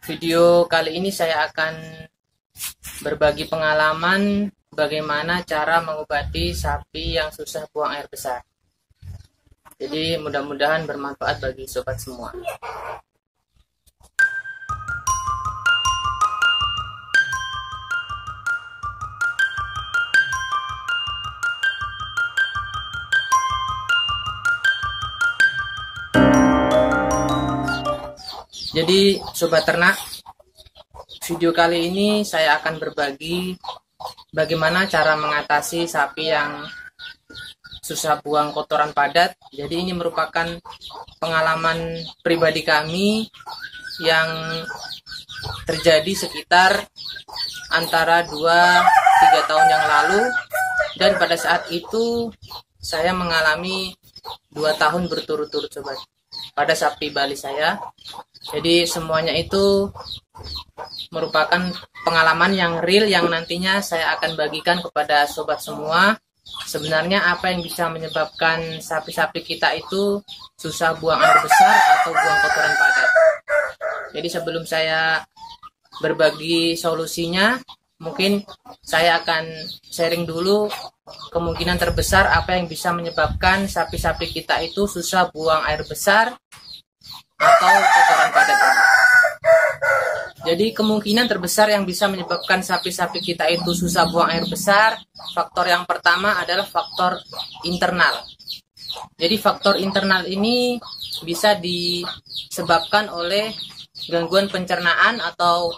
Video kali ini saya akan berbagi pengalaman bagaimana cara mengobati sapi yang susah buang air besar. Jadi mudah-mudahan bermanfaat bagi sobat semua. Jadi sobat ternak, video kali ini saya akan berbagi bagaimana cara mengatasi sapi yang susah buang kotoran padat. Jadi ini merupakan pengalaman pribadi kami yang terjadi sekitar antara 2-3 tahun yang lalu, dan pada saat itu saya mengalami 2 tahun berturut-turut sobat pada sapi Bali saya. Jadi semuanya itu merupakan pengalaman yang real yang nantinya saya akan bagikan kepada sobat semua. Sebenarnya apa yang bisa menyebabkan sapi-sapi kita itu susah buang air besar atau buang kotoran padat. Jadi sebelum saya berbagi solusinya, mungkin saya akan sharing dulu kemungkinan terbesar apa yang bisa menyebabkan sapi-sapi kita itu susah buang air besar atau kotoran padat. Jadi kemungkinan terbesar yang bisa menyebabkan sapi-sapi kita itu susah buang air besar, faktor yang pertama adalah faktor internal. Jadi faktor internal ini bisa disebabkan oleh gangguan pencernaan atau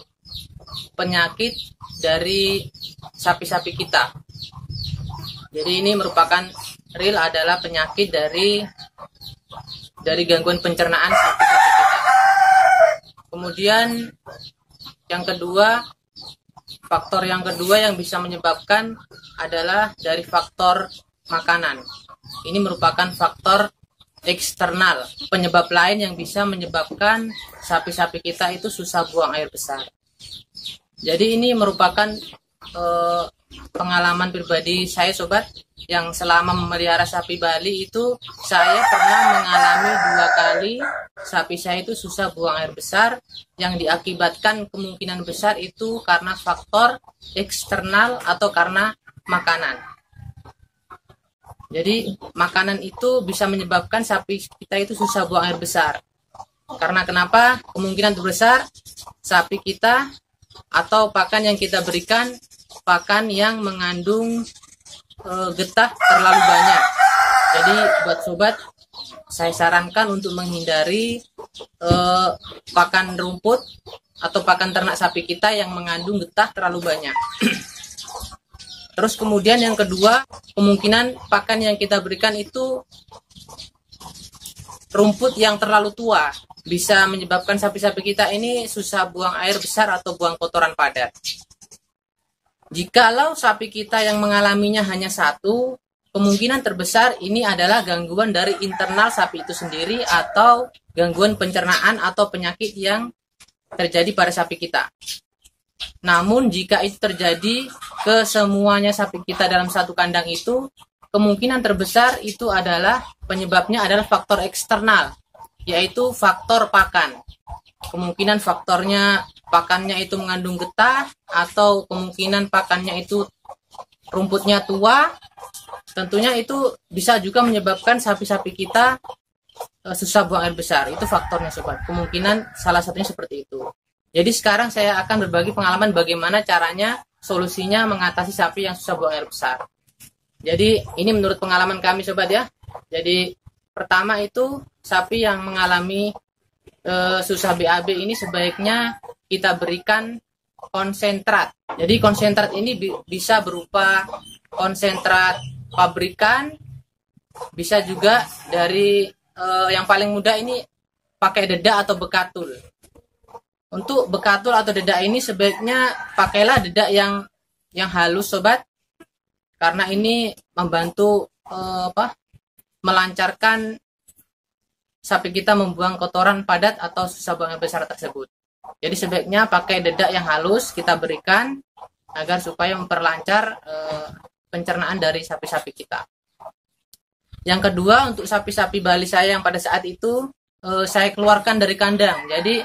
penyakit dari sapi-sapi kita. Jadi ini merupakan real adalah penyakit dari gangguan pencernaan sapi-sapi kita. Kemudian faktor yang kedua yang bisa menyebabkan adalah dari faktor makanan. Ini merupakan faktor eksternal, penyebab lain yang bisa menyebabkan sapi-sapi kita itu susah buang air besar. Jadi ini merupakan pengalaman pribadi saya sobat, yang selama memelihara sapi Bali itu saya pernah mengalami 2 kali sapi saya itu susah buang air besar, yang diakibatkan kemungkinan besar itu karena faktor eksternal atau karena makanan. Jadi makanan itu bisa menyebabkan sapi kita itu susah buang air besar. Karena kenapa? Kemungkinan terbesar sapi kita atau pakan yang kita berikan pakan yang mengandung getah terlalu banyak. Jadi buat sobat, saya sarankan untuk menghindari pakan rumput atau pakan ternak sapi kita yang mengandung getah terlalu banyak. Terus kemudian yang kedua, kemungkinan pakan yang kita berikan itu rumput yang terlalu tua, bisa menyebabkan sapi-sapi kita ini susah buang air besar atau buang kotoran padat. Jikalau sapi kita yang mengalaminya hanya 1, kemungkinan terbesar ini adalah gangguan dari internal sapi itu sendiri atau gangguan pencernaan atau penyakit yang terjadi pada sapi kita. Namun jika itu terjadi ke semuanya sapi kita dalam satu kandang itu, kemungkinan terbesar itu adalah penyebabnya adalah faktor eksternal, yaitu faktor pakan. Kemungkinan faktornya pakannya itu mengandung getah, atau kemungkinan pakannya itu rumputnya tua. Tentunya itu bisa juga menyebabkan sapi-sapi kita susah buang air besar. Itu faktornya sobat. Kemungkinan salah satunya seperti itu. Jadi sekarang saya akan berbagi pengalaman bagaimana caranya solusinya mengatasi sapi yang susah buang air besar. Jadi ini menurut pengalaman kami sobat ya. Jadi pertama itu sapi yang mengalami susah BAB ini sebaiknya kita berikan konsentrat. Jadi konsentrat ini bisa berupa konsentrat pabrikan, bisa juga dari yang paling mudah ini pakai dedak atau bekatul. Untuk bekatul atau dedak ini sebaiknya pakailah dedak yang halus sobat, karena ini membantu melancarkan sapi kita membuang kotoran padat atau susah buang air besar tersebut. Jadi sebaiknya pakai dedak yang halus kita berikan agar supaya memperlancar pencernaan dari sapi-sapi kita. Yang kedua, untuk sapi-sapi Bali saya yang pada saat itu saya keluarkan dari kandang. Jadi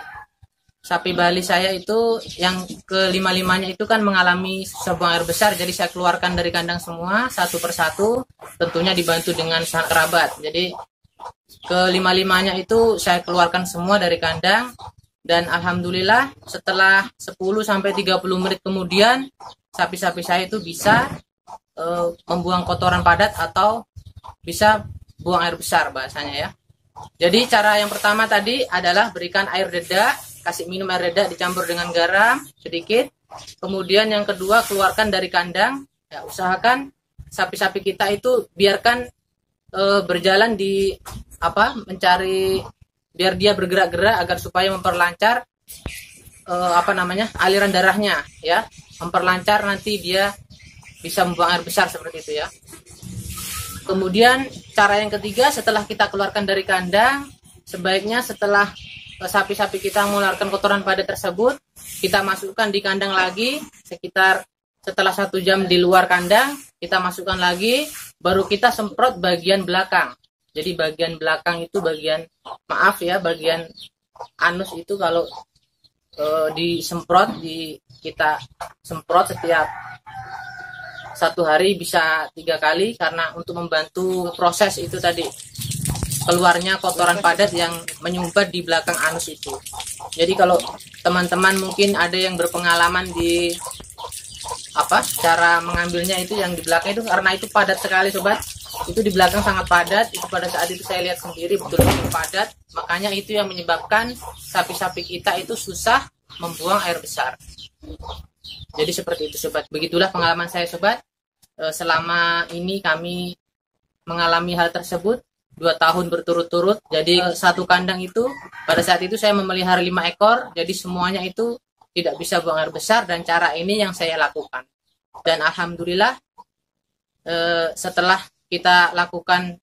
sapi Bali saya itu yang kelima-limanya itu kan mengalami buang air besar, jadi saya keluarkan dari kandang semua satu persatu, tentunya dibantu dengan sanak kerabat. Jadi kelima-limanya itu saya keluarkan semua dari kandang, dan alhamdulillah setelah 10-30 menit kemudian sapi-sapi saya itu bisa membuang kotoran padat atau bisa buang air besar bahasanya ya. Jadi cara yang pertama tadi adalah berikan air dedak, kasih minum air dedak dicampur dengan garam sedikit. Kemudian yang kedua, keluarkan dari kandang. Ya, usahakan sapi-sapi kita itu biarkan berjalan di mencari, biar dia bergerak-gerak agar supaya memperlancar aliran darahnya ya, memperlancar nanti dia bisa membuang air besar seperti itu ya. Kemudian cara yang ketiga, setelah kita keluarkan dari kandang, sebaiknya setelah sapi-sapi kita mengeluarkan kotoran padat tersebut, kita masukkan di kandang lagi sekitar setelah 1 jam di luar kandang, kita masukkan lagi, baru kita semprot bagian belakang. Jadi bagian belakang itu bagian anus itu kalau kita semprot setiap 1 hari bisa 3 kali, karena untuk membantu proses itu tadi, keluarnya kotoran padat yang menyumbat di belakang anus itu. Jadi kalau teman-teman mungkin ada yang berpengalaman di cara mengambilnya itu yang di belakang itu, karena itu padat sekali sobat, itu di belakang sangat padat. Itu pada saat itu saya lihat sendiri betul-betul padat, makanya itu yang menyebabkan sapi-sapi kita itu susah membuang air besar. Jadi seperti itu sobat, begitulah pengalaman saya sobat. Selama ini kami mengalami hal tersebut 2 tahun berturut-turut. Jadi satu kandang itu pada saat itu saya memelihara 5 ekor, jadi semuanya itu tidak bisa buang air besar, dan cara ini yang saya lakukan. Dan alhamdulillah setelah kita lakukan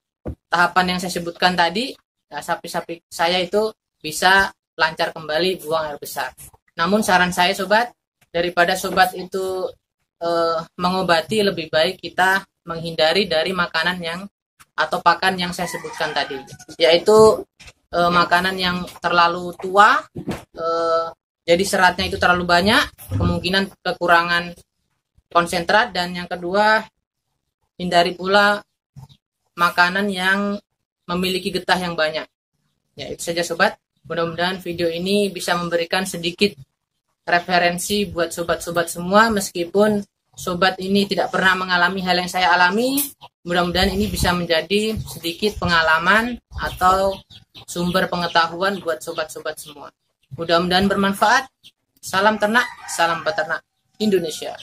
tahapan yang saya sebutkan tadi, sapi-sapi saya itu bisa lancar kembali buang air besar. Namun saran saya sobat, daripada sobat itu mengobati, lebih baik kita menghindari dari makanan atau pakan yang saya sebutkan tadi, yaitu makanan yang terlalu tua, jadi seratnya itu terlalu banyak, kemungkinan kekurangan konsentrat. Dan yang kedua, hindari pula makanan yang memiliki getah yang banyak. Ya, itu saja sobat. Mudah-mudahan video ini bisa memberikan sedikit referensi buat sobat-sobat semua, meskipun sobat ini tidak pernah mengalami hal yang saya alami. Mudah-mudahan ini bisa menjadi sedikit pengalaman atau sumber pengetahuan buat sobat-sobat semua. Mudah-mudahan bermanfaat. Salam ternak, salam peternak Indonesia.